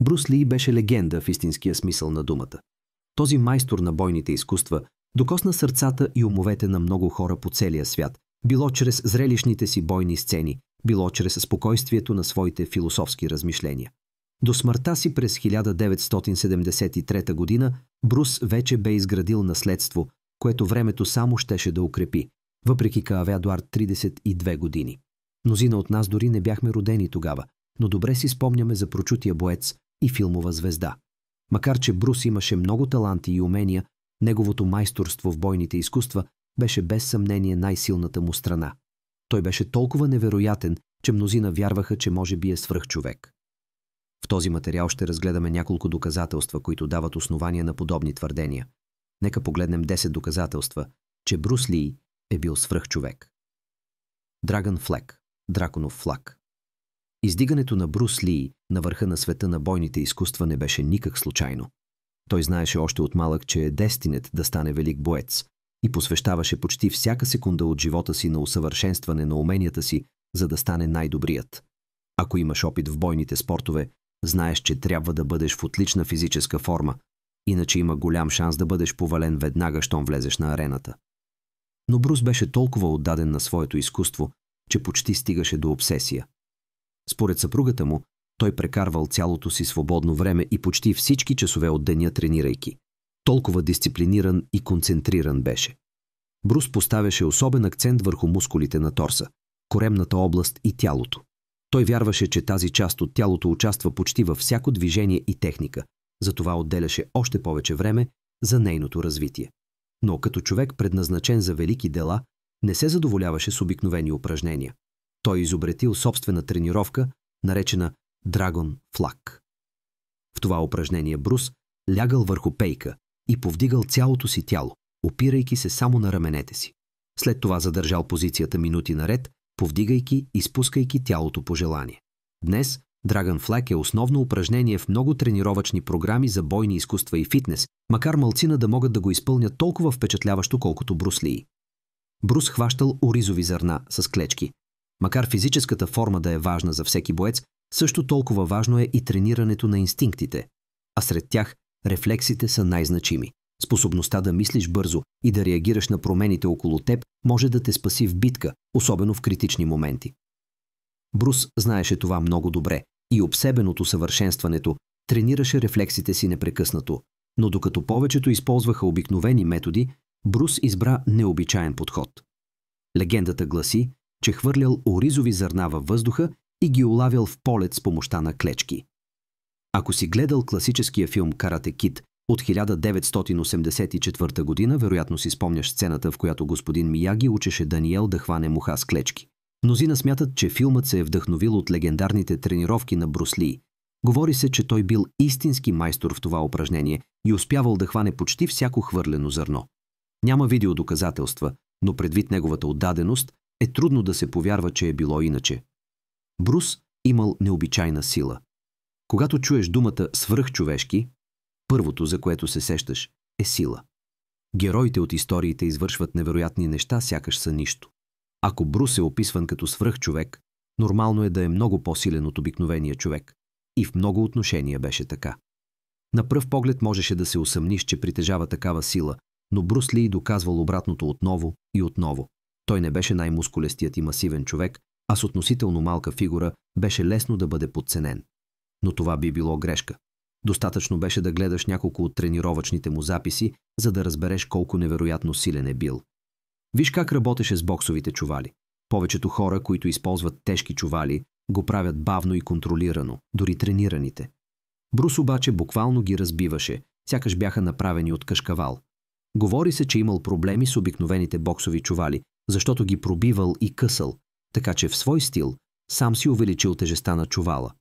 Брус Ли беше легенда в истинския смисъл на думата. Този майстор на бойните изкуства докосна сърцата и умовете на много хора по целия свят, било чрез зрелищните си бойни сцени, било чрез спокойствието на своите философски размишления. До смъртта си през 1973 година Брус вече бе изградил наследство, което времето само щеше да укрепи, въпреки кавеадуар 32 години. Мнозина от нас дори не бяхме родени тогава, но добре си спомняме за прочутия боец и филмова звезда. Макар че Брус имаше много таланти и умения, неговото майсторство в бойните изкуства беше без съмнение най-силната му страна. Той беше толкова невероятен, че мнозина вярваха, че може би е свръхчовек. В този материал ще разгледаме няколко доказателства, които дават основания на подобни твърдения. Нека погледнем 10 доказателства, че Брус Ли е бил свръхчовек. Драгън флаг, драконов флаг. Издигането на Брус Ли на върха на света на бойните изкуства не беше никак случайно. Той знаеше още от малък, че е дестинет да стане велик боец и посвещаваше почти всяка секунда от живота си на усъвършенстване на уменията си, за да стане най-добрият. Ако имаш опит в бойните спортове, знаеш, че трябва да бъдеш в отлична физическа форма, иначе има голям шанс да бъдеш повален веднага, щом влезеш на арената. Но Брус беше толкова отдаден на своето изкуство, че почти стигаше до обсесия. Според съпругата му, той прекарвал цялото си свободно време и почти всички часове от деня тренирайки. Толкова дисциплиниран и концентриран беше. Брус поставяше особен акцент върху мускулите на торса, коремната област и тялото. Той вярваше, че тази част от тялото участва почти във всяко движение и техника, затова отделяше още повече време за нейното развитие. Но като човек предназначен за велики дела, не се задоволяваше с обикновени упражнения. Той изобретил собствена тренировка, наречена Драгон флаг. В това упражнение Брус лягал върху пейка и повдигал цялото си тяло, опирайки се само на раменете си. След това задържал позицията минути наред, повдигайки и спускайки тялото по желание. Днес Драгън флаг е основно упражнение в много тренировъчни програми за бойни изкуства и фитнес, макар малцина да могат да го изпълнят толкова впечатляващо, колкото Брус Ли. Брус хващал оризови зърна с клечки. Макар физическата форма да е важна за всеки боец, също толкова важно е и тренирането на инстинктите, а сред тях рефлексите са най-значими. Способността да мислиш бързо и да реагираш на промените около теб може да те спаси в битка, особено в критични моменти. Брус знаеше това много добре и обсебен от усъвършенстването, тренираше рефлексите си непрекъснато, но докато повечето използваха обикновени методи, Брус избра необичаен подход. Легендата гласи, че хвърлял оризови зърна във въздуха и ги улавял в полет с помощта на клечки. Ако си гледал класическия филм «Карате Кид» от 1984 година, вероятно си спомняш сцената, в която господин Мияги учеше Даниел да хване муха с клечки. Мнозина смятат, че филмът се е вдъхновил от легендарните тренировки на Брус Ли. Говори се, че той бил истински майстор в това упражнение и успявал да хване почти всяко хвърлено зърно. Няма видеодоказателства, но предвид неговата отдаденост е трудно да се повярва, че е било иначе. Брус имал необичайна сила. Когато чуеш думата свръхчовешки, първото, за което се сещаш, е сила. Героите от историите извършват невероятни неща, сякаш са нищо. Ако Брус е описван като свръхчовек, нормално е да е много по-силен от обикновения човек. И в много отношения беше така. На пръв поглед можеше да се усъмниш, че притежава такава сила, но Брус Ли доказвал обратното отново и отново. Той не беше най-мускулестият и масивен човек, а с относително малка фигура беше лесно да бъде подценен. Но това би било грешка. Достатъчно беше да гледаш няколко от тренировъчните му записи, за да разбереш колко невероятно силен е бил. Виж как работеше с боксовите чували. Повечето хора, които използват тежки чували, го правят бавно и контролирано, дори тренираните. Брус обаче буквално ги разбиваше, сякаш бяха направени от кашкавал. Говори се, че имал проблеми с обикновените боксови чували, защото ги пробивал и късал, така че в свой стил сам си увеличил тежестта на чувала.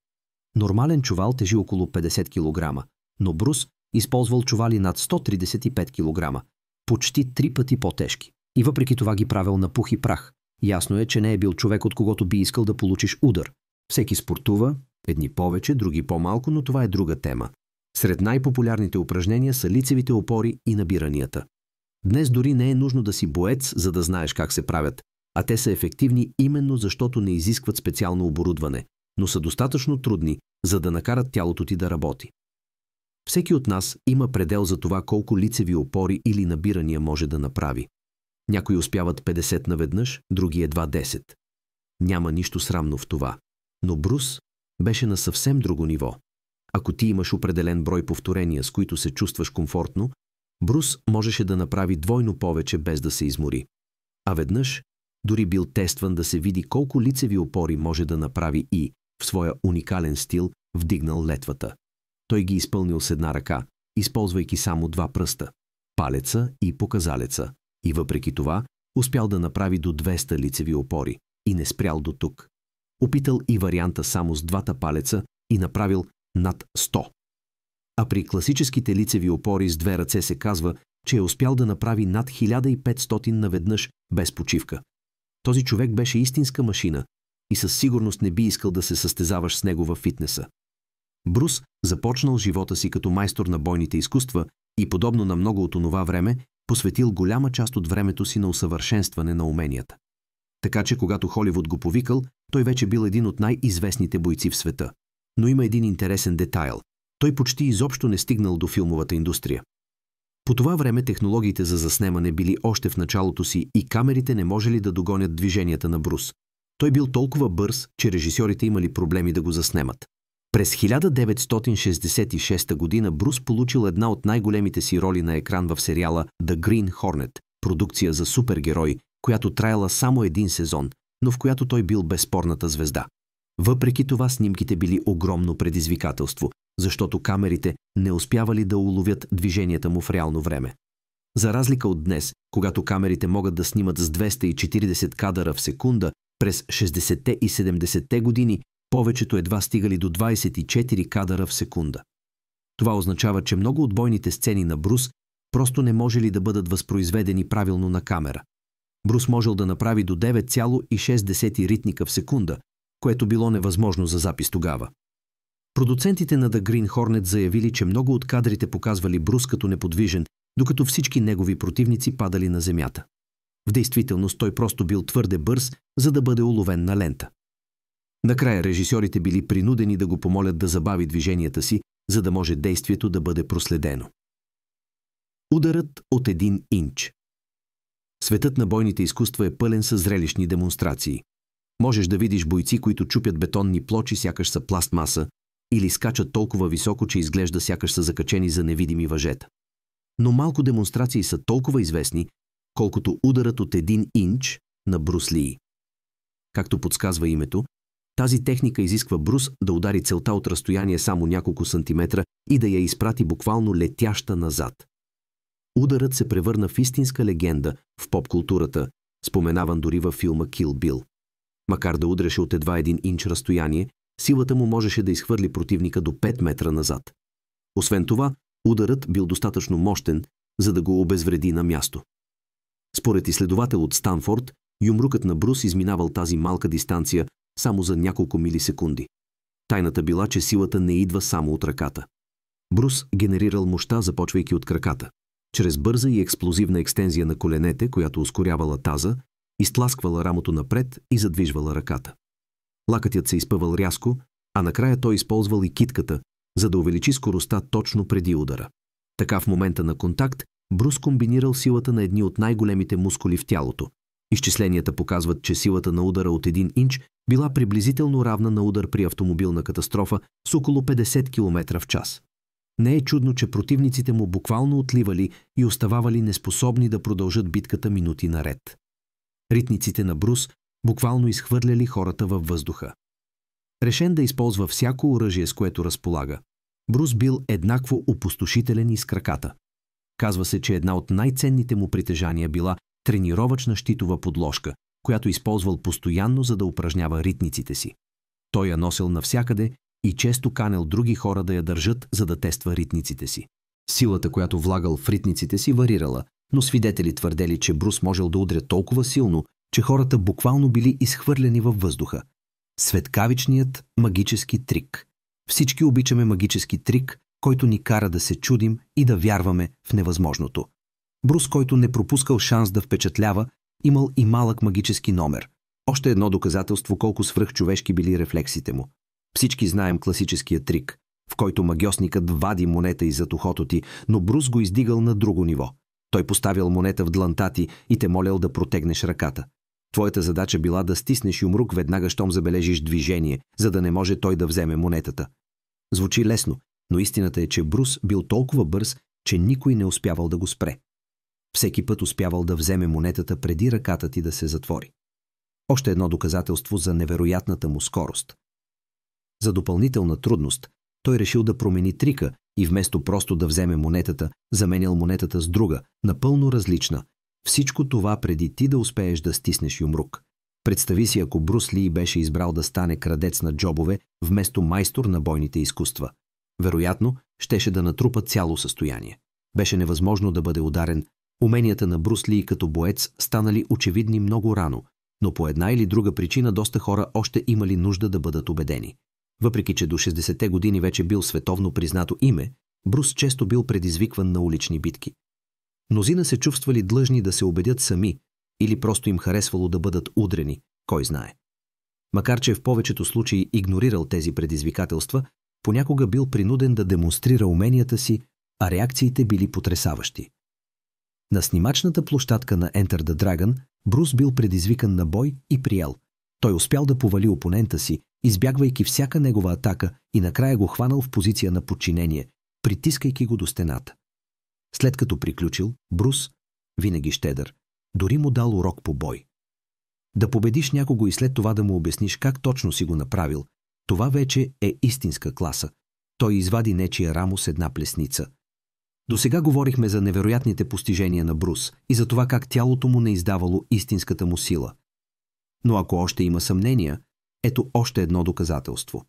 Нормален чувал тежи около 50 кг, но Брус използвал чували над 135 кг, почти 3 пъти по-тежки. И въпреки това ги правил на пух и прах. Ясно е, че не е бил човек, от когото би искал да получиш удар. Всеки спортува, едни повече, други по-малко, но това е друга тема. Сред най-популярните упражнения са лицевите опори и набиранията. Днес дори не е нужно да си боец, за да знаеш как се правят, а те са ефективни именно защото не изискват специално оборудване. но са достатъчно трудни, за да накарат тялото ти да работи. Всеки от нас има предел за това колко лицеви опори или набирания може да направи. Някои успяват 50 наведнъж, други едва 10. Няма нищо срамно в това. Но Брус беше на съвсем друго ниво. Ако ти имаш определен брой повторения, с които се чувстваш комфортно, Брус можеше да направи двойно повече без да се измори. А веднъж дори бил тестван да се види колко лицеви опори може да направи и, в своя уникален стил, вдигнал летвата. Той ги изпълнил с една ръка, използвайки само 2 пръста – палеца и показалеца, и въпреки това успял да направи до 200 лицеви опори и не спрял до тук. Опитал и варианта само с 2 палеца и направил над 100. А при класическите лицеви опори с 2 ръце се казва, че е успял да направи над 1500 наведнъж без почивка. Този човек беше истинска машина и със сигурност не би искал да се състезаваш с него във фитнеса. Брус започнал живота си като майстор на бойните изкуства и, подобно на много от онова време, посветил голяма част от времето си на усъвършенстване на уменията. Така че, когато Холивуд го повикал, той вече бил един от най-известните бойци в света. Но има един интересен детайл. Той почти изобщо не стигнал до филмовата индустрия. По това време технологиите за заснемане били още в началото си и камерите не можели да догонят движенията на Брус. Той бил толкова бърз, че режисьорите имали проблеми да го заснемат. През 1966 година Брус получил една от най-големите си роли на екран в сериала The Green Hornet, продукция за супергерой, която траяла само 1 сезон, но в която той бил безспорната звезда. Въпреки това снимките били огромно предизвикателство, защото камерите не успявали да уловят движенията му в реално време. За разлика от днес, когато камерите могат да снимат с 240 кадъра в секунда, през 60-те и 70-те години повечето едва стигали до 24 кадъра в секунда. Това означава, че много от бойните сцени на Брус просто не можели да бъдат възпроизведени правилно на камера. Брус можел да направи до 9,6 ритника в секунда, което било невъзможно за запис тогава. Продуцентите на The Green Hornet заявили, че много от кадрите показвали Брус като неподвижен, докато всички негови противници падали на земята. В действителност той просто бил твърде бърз, за да бъде уловен на лента. Накрая режисьорите били принудени да го помолят да забави движенията си, за да може действието да бъде проследено. Ударът от 1 инч. Светът на бойните изкуства е пълен със зрелищни демонстрации. Можеш да видиш бойци, които чупят бетонни плочи, сякаш са пластмаса, или скачат толкова високо, че изглежда сякаш са закачени за невидими въжета. Но малко демонстрации са толкова известни, колкото ударът от 1 инч на Брус Ли. Както подсказва името, тази техника изисква Брус да удари целта от разстояние само няколко сантиметра и да я изпрати буквално летяща назад. Ударът се превърна в истинска легенда в поп-културата, споменаван дори във филма Kill Bill. Макар да удреше от едва 1 инч разстояние, силата му можеше да изхвърли противника до 5 метра назад. Освен това, ударът бил достатъчно мощен, за да го обезвреди на място. Според изследовател от Станфорд, юмрукът на Брус изминавал тази малка дистанция само за няколко милисекунди. Тайната била, че силата не идва само от ръката. Брус генерирал мощта, започвайки от краката. Чрез бърза и експлозивна екстензия на коленете, която ускорявала таза, изтласквала рамото напред и задвижвала ръката. Лакътят се изпъвал рязко, а накрая той използвал и китката, за да увеличи скоростта точно преди удара. Така в момента на контакт Брус комбинирал силата на едни от най-големите мускули в тялото. Изчисленията показват, че силата на удара от 1 инч била приблизително равна на удар при автомобилна катастрофа с около 50 км в час. Не е чудно, че противниците му буквално отливали и остававали неспособни да продължат битката минути наред. Ритниците на Брус буквално изхвърляли хората във въздуха. Решен да използва всяко оръжие, с което разполага, Брус бил еднакво опустошителен и с краката. Казва се, че една от най-ценните му притежания била тренировъчна щитова подложка, която използвал постоянно, за да упражнява ритниците си. Той я носил навсякъде и често канел други хора да я държат, за да тества ритниците си. Силата, която влагал в ритниците си, варирала, но свидетели твърдели, че Брус можел да удря толкова силно, че хората буквално били изхвърлени във въздуха. Светкавичният магически трик. Всички обичаме магически трик, който ни кара да се чудим и да вярваме в невъзможното. Брус, който не пропускал шанс да впечатлява, имал и малък магически номер. Още едно доказателство колко свръхчовешки били рефлексите му. Всички знаем класическия трик, в който магьосникът вади монета иззад ухото ти, но Брус го издигал на друго ниво. Той поставял монета в дланта ти и те молял да протегнеш ръката. Твоята задача била да стиснеш юмрук веднага, щом забележиш движение, за да не може той да вземе монетата. Звучи лесно, но истината е, че Брус бил толкова бърз, че никой не успявал да го спре. Всеки път успявал да вземе монетата преди ръката ти да се затвори. Още едно доказателство за невероятната му скорост. За допълнителна трудност, той решил да промени трика и вместо просто да вземе монетата, заменял монетата с друга, напълно различна. Всичко това преди ти да успееш да стиснеш юмрук. Представи си, ако Брус Ли беше избрал да стане крадец на джобове вместо майстор на бойните изкуства. Вероятно, щеше да натрупа цяло състояние. Беше невъзможно да бъде ударен. Уменията на Брус Ли като боец станали очевидни много рано, но по една или друга причина доста хора още имали нужда да бъдат убедени. Въпреки че до 60-те години вече бил световно признато име, Брус често бил предизвикван на улични битки. Мнозина се чувствали длъжни да се убедят сами или просто им харесвало да бъдат удрени, кой знае. Макар че в повечето случаи игнорирал тези предизвикателства, понякога бил принуден да демонстрира уменията си, а реакциите били потресаващи. На снимачната площадка на Enter the Dragon Брус бил предизвикан на бой и приел. Той успял да повали опонента си, избягвайки всяка негова атака и накрая го хванал в позиция на подчинение, притискайки го до стената. След като приключил, Брус, винаги щедър, дори му дал урок по бой. Да победиш някого и след това да му обясниш как точно си го направил, това вече е истинска класа. Той извади нечия рамо с една плесница. Досега говорихме за невероятните постижения на Брус и за това как тялото му не издавало истинската му сила. Но ако още има съмнения, ето още едно доказателство.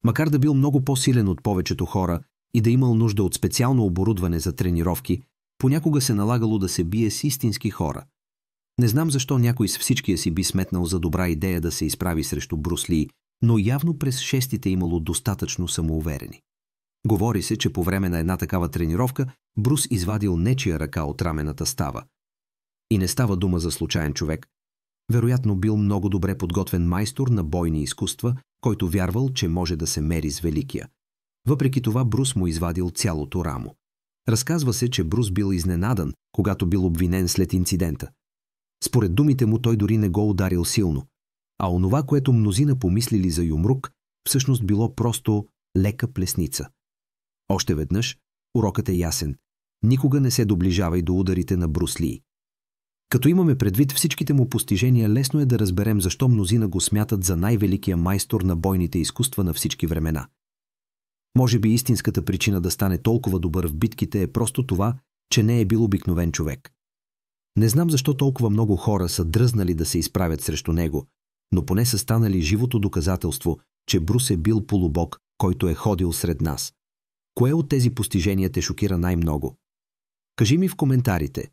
Макар да бил много по-силен от повечето хора и да имал нужда от специално оборудване за тренировки, понякога се налагало да се бие с истински хора. Не знам защо някой с всичкия си би сметнал за добра идея да се изправи срещу Брус Ли, но явно през шестите имало достатъчно самоуверени. Говори се, че по време на една такава тренировка Брус извадил нечия ръка от рамената става. И не става дума за случайен човек. Вероятно бил много добре подготвен майстор на бойни изкуства, който вярвал, че може да се мери с великия. Въпреки това Брус му извадил цялото рамо. Разказва се, че Брус бил изненадан, когато бил обвинен след инцидента. Според думите му той дори не го ударил силно, а онова, което мнозина помислили за юмрук, всъщност било просто лека плесница. Още веднъж, урокът е ясен. Никога не се доближавай до ударите на Брус Ли. Като имаме предвид всичките му постижения, лесно е да разберем защо мнозина го смятат за най-великия майстор на бойните изкуства на всички времена. Може би истинската причина да стане толкова добър в битките е просто това, че не е бил обикновен човек. Не знам защо толкова много хора са дръзнали да се изправят срещу него, но поне са станали живото доказателство, че Брус е бил полубог, който е ходил сред нас. Кое от тези постижения те шокира най-много? Кажи ми в коментарите.